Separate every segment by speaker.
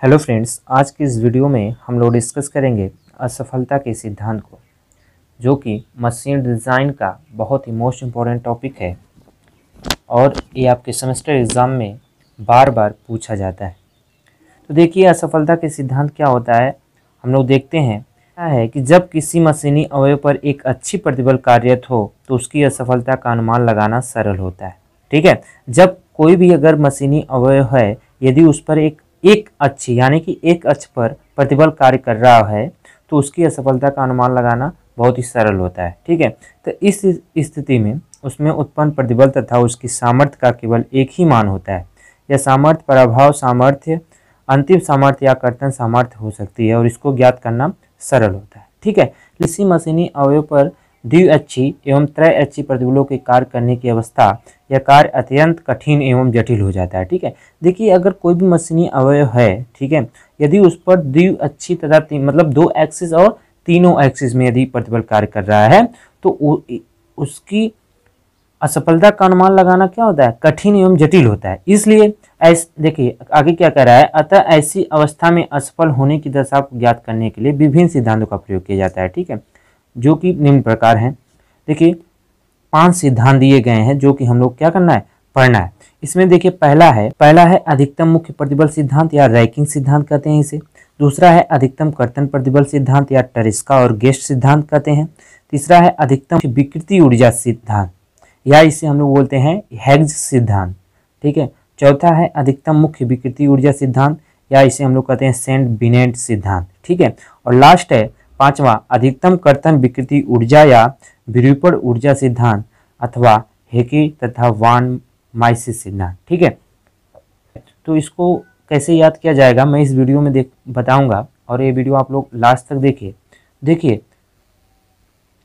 Speaker 1: Hello friends, आज की इस वीडियो में हम लोग डिस्कस करेंगे असफलता के सिद्धांत को, जो कि मशीन डिज़ाइन का बहुत ही मोस्ट इम्पॉर्टेंट टॉपिक है और ये आपके सेमेस्टर एग्ज़ाम में बार बार पूछा जाता है। तो देखिए, असफलता के सिद्धांत क्या होता है, हम लोग देखते हैं क्या है कि जब किसी मशीनी अवयव पर एक अच्छी प्रतिबल कार्यरत हो तो उसकी असफलता का अनुमान लगाना सरल होता है। ठीक है, जब कोई भी अगर मशीनी अवयव है, यदि उस पर एक अच्छी यानी कि एक अक्ष पर प्रतिबल कार्य कर रहा है तो उसकी असफलता का अनुमान लगाना बहुत ही सरल होता है। ठीक है, तो इस स्थिति में उसमें उत्पन्न प्रतिबल तथा उसकी सामर्थ्य का केवल एक ही मान होता है। यह सामर्थ्य प्रभाव सामर्थ्य, अंतिम सामर्थ्य या कर्तन सामर्थ्य हो सकती है और इसको ज्ञात करना सरल होता है। ठीक है, किसी मशीनी अवयव पर द्विअक्षीय एवं त्रैअक्षीय प्रतिबलों के कार्य करने की अवस्था यह कार्य अत्यंत कठिन एवं जटिल हो जाता है। ठीक है, देखिए, अगर कोई भी मशीनी अवयव है, ठीक है, यदि उस पर द्विअक्षीय तथा मतलब दो एक्सिस और तीनों एक्सिस में यदि प्रतिबल कार्य कर रहा है तो उसकी असफलता का अनुमान लगाना क्या होता है, कठिन एवं जटिल होता है। इसलिए देखिए आगे क्या कह रहा है, अतः ऐसी अवस्था में असफल होने की दशा को ज्ञात करने के लिए विभिन्न सिद्धांतों का प्रयोग किया जाता है। ठीक है, जो कि निम्न प्रकार हैं। देखिए, 5 सिद्धांत दिए गए हैं जो कि हम लोग क्या करना है, पढ़ना है। इसमें देखिए पहला है अधिकतम मुख्य प्रतिबल सिद्धांत या रैंकिंग सिद्धांत कहते हैं इसे। दूसरा है अधिकतम कर्तन प्रतिबल सिद्धांत या टरेस्का और गेस्ट सिद्धांत कहते हैं। तीसरा है अधिकतम विकृति ऊर्जा सिद्धांत या इसे हम लोग बोलते हैं हेग्स सिद्धांत। ठीक है, चौथा है अधिकतम मुख्य विकृति ऊर्जा सिद्धांत या इसे हम लोग कहते हैं सेंट बिनेट सिद्धांत। ठीक है, और लास्ट है 5वां अधिकतम कर्तन विकृति ऊर्जा या विरूपण ऊर्जा सिद्धांत अथवा हेकी तथा वान माइसिस सिद्धांत। ठीक है, तो इसको कैसे याद किया जाएगा मैं इस वीडियो में बताऊंगा और ये वीडियो आप लोग लास्ट तक देखिए। देखिए,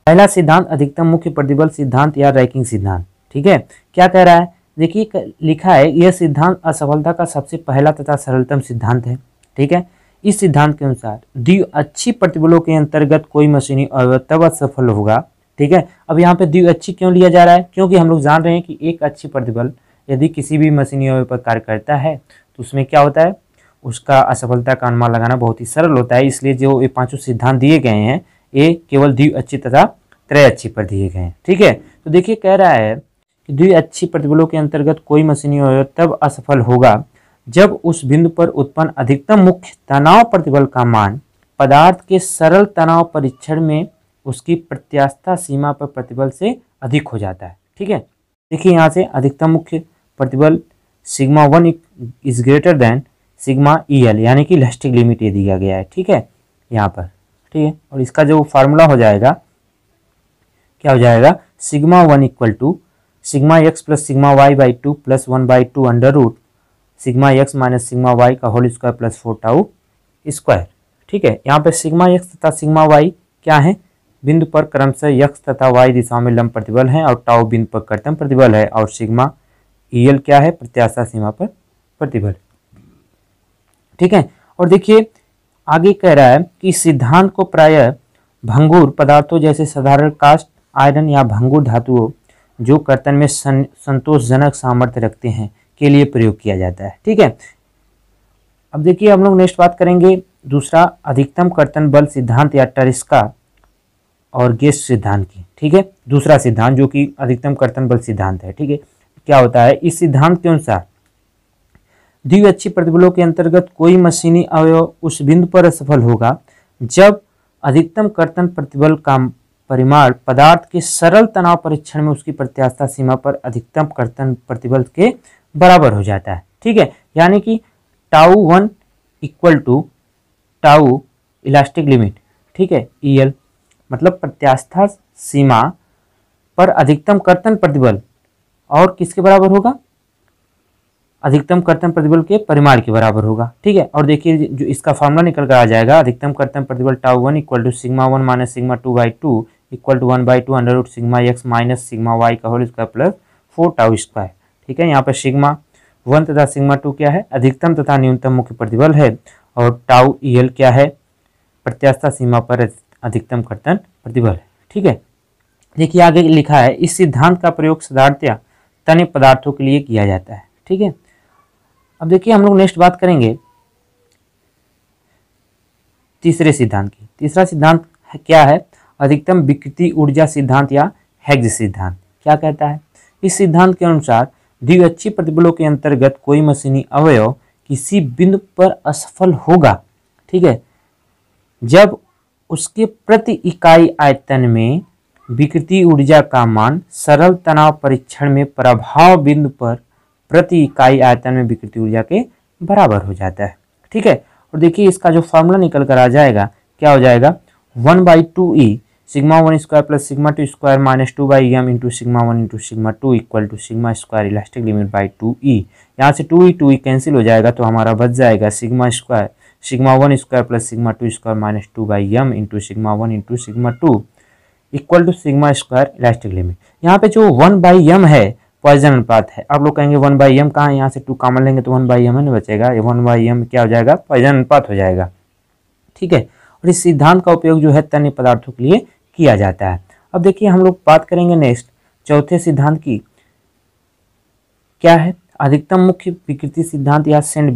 Speaker 1: पहला सिद्धांत अधिकतम मुख्य प्रतिबल सिद्धांत या रैंकिंग सिद्धांत। ठीक है, क्या कह रहा है, देखिए लिखा है यह सिद्धांत असफलता का सबसे पहला तथा सरलतम सिद्धांत है। ठीक है, इस सिद्धांत के अनुसार द्विअक्षीय प्रतिबलों के अंतर्गत कोई मशीनी अवयव तब असफल होगा। ठीक है, अब यहाँ पे द्विअक्षीय क्यों लिया जा रहा है, क्योंकि हम लोग जान रहे हैं कि एक अक्षीय प्रतिबल यदि किसी भी मशीनी अवयव पर कार्य करता है तो उसमें क्या होता है, उसका असफलता का अनुमान लगाना बहुत ही सरल होता है। इसलिए जो ये 5 सिद्धांत दिए गए हैं ये केवल द्विअक्षीय तथा त्रैअक्षीय पर दिए गए हैं। ठीक है, तो देखिए कह रहा है कि द्विअक्षीय प्रतिबलों के अंतर्गत कोई मशीनी अवयव तब असफल होगा जब उस बिंदु पर उत्पन्न अधिकतम मुख्य तनाव प्रतिबल का मान पदार्थ के सरल तनाव परीक्षण में उसकी प्रत्यास्था सीमा पर प्रतिबल से अधिक हो जाता है। ठीक है, देखिए यहाँ से अधिकतम मुख्य प्रतिबल sigma 1 is greater than sigma EL यानी कि इलास्टिक लिमिट ये दिया गया है। ठीक है, यहाँ पर ठीक है, और इसका जो फार्मूला हो जाएगा क्या हो जाएगा, sigma 1 equal to sigma x plus sigma y by 2 plus 1/2 under root sigma x minus sigma y का whole square plus 4 tau square. ठीक है, यहाँ पे सिग्मा x तथा सिग्मा y क्या है, बिंदु पर क्रमशः x तथा y दिशा में लंब प्रतिबल है और टाउ बिंदु पर कर्तन प्रतिबल है और सिग्मा EL क्या है, प्रत्यास्था सीमा पर प्रतिबल। ठीक है, और देखिए आगे कह रहा है कि सिद्धांत को प्रायः भंगुर पदार्थों जैसे साधारण कास्ट आयरन या भंगुर धातुओं जो कर्तन में संतोषजनक सामर्थ्य रखते हैं के लिए प्रयोग किया जाता है। ठीक है, अब देखिए हम लोग नेक्स्ट बात करेंगे दूसरा अधिकतम कर्तन बल सिद्धांत या टरेस्का और गेस्ट सिद्धांत की। ठीक है, दूसरा सिद्धांत जो कि अधिकतम कर्तन बल सिद्धांत है। ठीक है, क्या होता है, इस सिद्धांत के अनुसार द्विअक्षीय प्रतिबलों के अंतर्गत कोई मशीनी अवयव उस बिंदु पर असफल होगा जब अधिकतम कर्तन प्रतिबल का परिमाण पदार्थ के सरल तनाव परीक्षण में उसकी प्रत्यास्था सीमा पर अधिकतम कर्तन प्रतिबल के बराबर हो जाता है। ठीक है, यानी कि tau 1 equal to tau elastic limit. ठीक है, EL मतलब प्रत्यास्था सीमा पर अधिकतम कर्तन प्रतिबल और किसके बराबर होगा, अधिकतम कर्तन प्रतिबल के परिमाण के बराबर होगा। ठीक है, और देखिए जो इसका फार्मूला निकल कर आ जाएगा, अधिकतम कर्तन प्रतिबल tau 1 equal to sigma 1 minus sigma 2/2 equal to 1/2 under root sigma x minus sigma y का whole square plus 4 tau square. ठीक है, यहाँ पर सिग्मा 1 तथा सिग्मा 2 क्या है, अधिकतम तथा न्यूनतम मुख्य प्रतिबल है और टाउ EL क्या है, प्रत्यास्था सीमा पर अधिकतम कर्तन प्रतिबल है। ठीक है, देखिए आगे लिखा है इस सिद्धांत का प्रयोग साधारणतया तन्य पदार्थों के लिए किया जाता है। ठीक है, अब देखिए हम लोग नेक्स्ट बात करेंगे तीसरे सिद्धांत की। तीसरा सिद्धांत क्या है? अधिकतम विकृति ऊर्जा सिद्धांत या हेग्स सिद्धांत। क्या कहता है? इस सिद्धांत के अनुसार द्विअक्षीय प्रतिबलों के अंतर्गत कोई मशीनी अवयव किसी बिंदु पर असफल होगा, ठीक है, जब उसके प्रति इकाई आयतन में विकृति ऊर्जा का मान सरल तनाव परीक्षण में प्रभाव बिंदु पर प्रति इकाई आयतन में विकृति ऊर्जा के बराबर हो जाता है। ठीक है, और देखिए इसका जो फॉर्मूला निकल कर आ जाएगा, क्या हो जाएगा? 1/2E sigma 1 square plus sigma 2 square minus 2/m into sigma 1 into sigma 2 equal to sigma square elastic limit by 2E। यहाँ से 2E कैंसिल हो जाएगा तो हमारा बच जाएगा sigma 1 square plus sigma 2 square minus 2/m into sigma 1 into sigma 2 equal to sigma square elastic limit. यहाँ पे जो 1/m है पॉइजन अनुपात है। आप लोग कहेंगे 1/m कहाँ है? यहाँ से 2 कॉमन लेंगे तो 1/m है ना बचेगा। ये 1/m क्या हो जाएगा? पॉइजन अनुपात हो जाएगा। ठीक है, और इस सिद्धांत का उपयोग जो है तन्य पदार्थों के लिए किया जाता है। अब देखिए हम लोग बात करेंगे नेक्स्ट चौथे सिद्धांत की। क्या है? अधिकतम मुख्य विकृति सिद्धांत या सेंट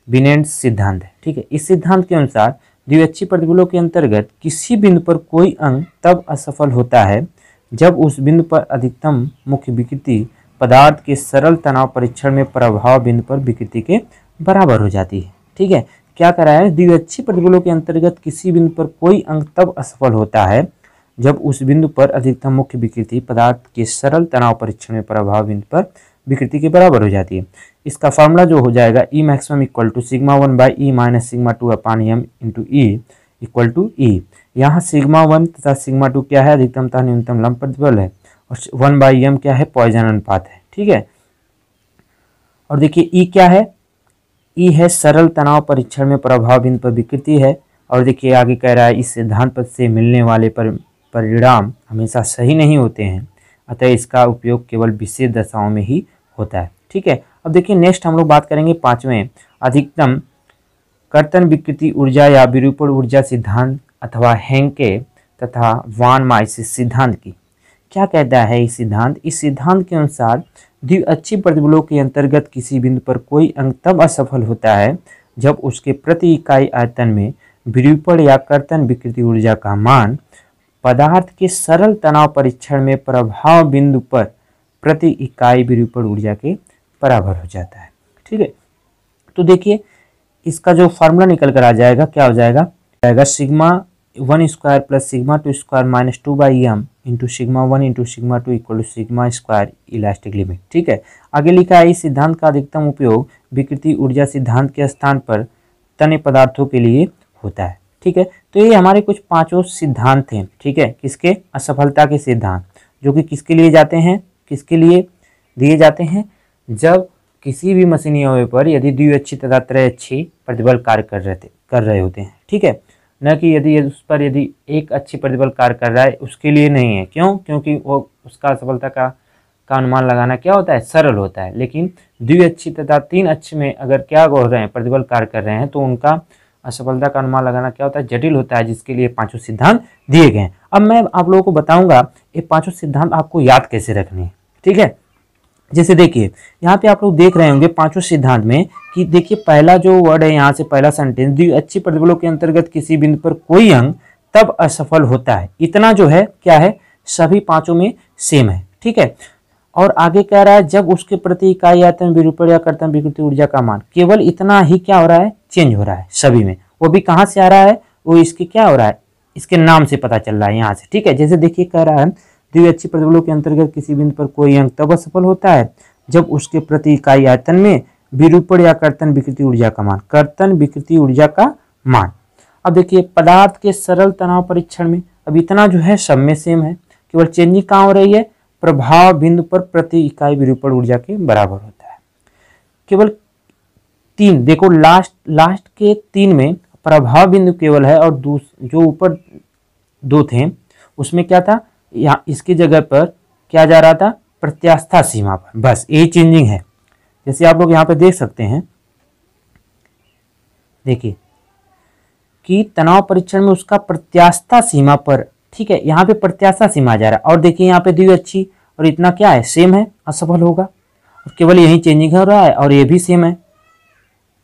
Speaker 1: बिनेट सिद्धांत है। ठीक है, इस सिद्धांत के अनुसार द्विअक्षीय प्रतिबलों के अंतर्गत किसी बिंदु पर कोई अंग तब असफल होता है जब उस बिंदु पर अधिकतम मुख्य विकृति पदार्थ के सरल तनाव परीक्षण में प्रभाव बिंदु पर विकृति के बराबर हो जाती है। ठीक है, क्या करा है? द्विअक्षीय प्रतिबलों के अंतर्गत किसी बिंदु पर कोई अंग तब असफल होता है जब उस बिंदु पर अधिकतम मुख्य विकृति पदार्थ के सरल तनाव परीक्षण में प्रभाव बिंदु पर विकृति के बराबर हो जाती है। इसका फॉर्मूला जो हो जाएगा E maximum equal to sigma 1/E minus sigma 2 upon m into E equal to E. यहाँ सिग्मा 1 तथा सिग्मा 2 क्या है? अधिकतम तथा न्यूनतम लंब प्रतिबल है, और 1/m क्या है? पॉइजन अनुपात है। ठीक है, और देखिए ई क्या है? ई है सरल तनाव परीक्षण में प्रभाव बिंदु पर विकृति है। और देखिए आगे कह रहा है इस सिद्धांत से मिलने वाले परिणाम हमेशा सही नहीं होते हैं, अतः इसका उपयोग केवल विशेष दशाओं में ही होता है। ठीक है, अब देखिए नेक्स्ट हम लोग बात करेंगे पांचवें अधिकतम कर्तन विकृति ऊर्जा या विरूपण ऊर्जा सिद्धांत अथवा हेंके तथा वान माइसिस सिद्धांत की। क्या कहता है इस सिद्धांत? इस सिद्धांत के अनुसार द्विअक्षीय प्रतिबलों के अंतर्गत किसी बिंदु पर कोई अंग तब असफल होता है जब उसके प्रति इकाई आयतन में विरूपण या कर्तन विकृति ऊर्जा का मान पदार्थ के सरल तनाव परीक्षण में प्रभाव बिंदु पर प्रति इकाई विरूपण ऊर्जा के बराबर हो जाता है। ठीक है, तो देखिए इसका जो फार्मूला निकल कर आ जाएगा, क्या हो जाएगा? Sigma 1 square plus sigma 2 square minus 2/m into sigma 1 into sigma 2 equal to sigma square elastic limit. ठीक है, आगे लिखा है इस सिद्धांत का अधिकतम उपयोग विकृति ऊर्जा सिद्धांत के स्थान पर तन्य पदार्थों के लिए होता है। ठीक है, तो ये हमारे कुछ पांचों सिद्धांत थे। ठीक है, किसके? असफलता के सिद्धांत, जो कि किसके लिए जाते हैं? किसके लिए दिए जाते हैं? जब किसी भी मशीनी अवयव पर यदि द्विअक्षीय तथा त्रैअक्षीय प्रतिबल कार्य कर रहे होते हैं। ठीक है, न कि यदि उस पर यदि एक अक्षीय प्रतिबल कार्य कर रहा है, उसके लिए नहीं है। क्यों? क्योंकि वो उसका असफलता का अनुमान लगाना क्या होता है? सरल होता है। लेकिन द्विअक्षीय तथा 3 अक्ष में अगर क्या हो रहे हैं? प्रतिबल कार्य कर रहे हैं, तो उनका असफलता का अनुमान लगाना क्या होता है? जटिल होता है, जिसके लिए पांचों सिद्धांत दिए गए हैं। अब मैं आप लोगों को बताऊंगा ये पांचों सिद्धांत आपको याद कैसे रखने हैं। ठीक है, जैसे देखिए यहाँ पे आप लोग देख रहे होंगे पांचों सिद्धांत में कि देखिए पहला जो वर्ड है यहाँ से पहला सेंटेंस, द्विअक्षीय प्रतिबलों के अंतर्गत किसी बिंदु पर कोई अंग तब असफल होता है। इतना जो है क्या है? सभी पांचों में सेम है। ठीक है, और आगे कह रहा है जब उसके प्रति इकाई आयतन विरूपण या कर्तन विकृति ऊर्जा का मान, केवल इतना ही क्या हो रहा है? चेंज हो रहा है सभी में। वो भी कहाँ से आ रहा है? वो इसके क्या हो रहा है? इसके नाम से पता चल रहा है यहाँ से। ठीक है, जैसे देखिए कह रहा है द्विअक्षीय प्रतिबलों के अंतर्गत किसी बिंदु पर कोई अंग तब असफल होता है जब उसके प्रति इकाई आयतन में विरूपण या कर्तन विकृति ऊर्जा का मान, कर्तन विकृति ऊर्जा का मान। अब देखिए पदार्थ के सरल तनाव परीक्षण में, अब इतना जो है सब में सेम है, केवल चेंजिंग कहाँ हो रही है? प्रभाव बिंदु पर प्रति इकाई विरूपण ऊर्जा के बराबर होता है। केवल 3 देखो, लास्ट के 3 में प्रभाव बिंदु केवल है, और जो ऊपर 2 थे उसमें क्या था? यहाँ इसकी जगह पर क्या जा रहा था? प्रत्यास्था सीमा पर, बस यही चेंजिंग है। जैसे आप लोग यहाँ पे देख सकते हैं, देखिए कि तनाव परीक्षण में उसका प्रत्यास्था सीमा पर, ठीक है, यहाँ पे प्रत्यास्था सीमा जा रहा है, और देखिए यहाँ पे द्विअक्षीय और इतना क्या है? सेम है, असफल होगा। और केवल यही चेंजिंग हो रहा है, और ये भी सेम है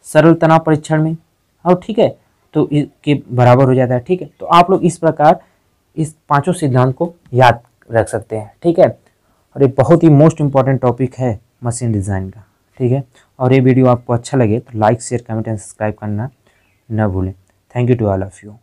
Speaker 1: सरल तनाव परीक्षण में। और ठीक है, तो के बराबर हो जाता है। ठीक है, तो आप लोग इस प्रकार इस पांचों सिद्धांत को याद रख सकते हैं। ठीक है, और ये बहुत ही मोस्ट इम्पॉर्टेंट टॉपिक है मशीन डिज़ाइन का। ठीक है, और ये वीडियो आपको अच्छा लगे तो like share comment and subscribe करना न भूलें। Thank you to all of you.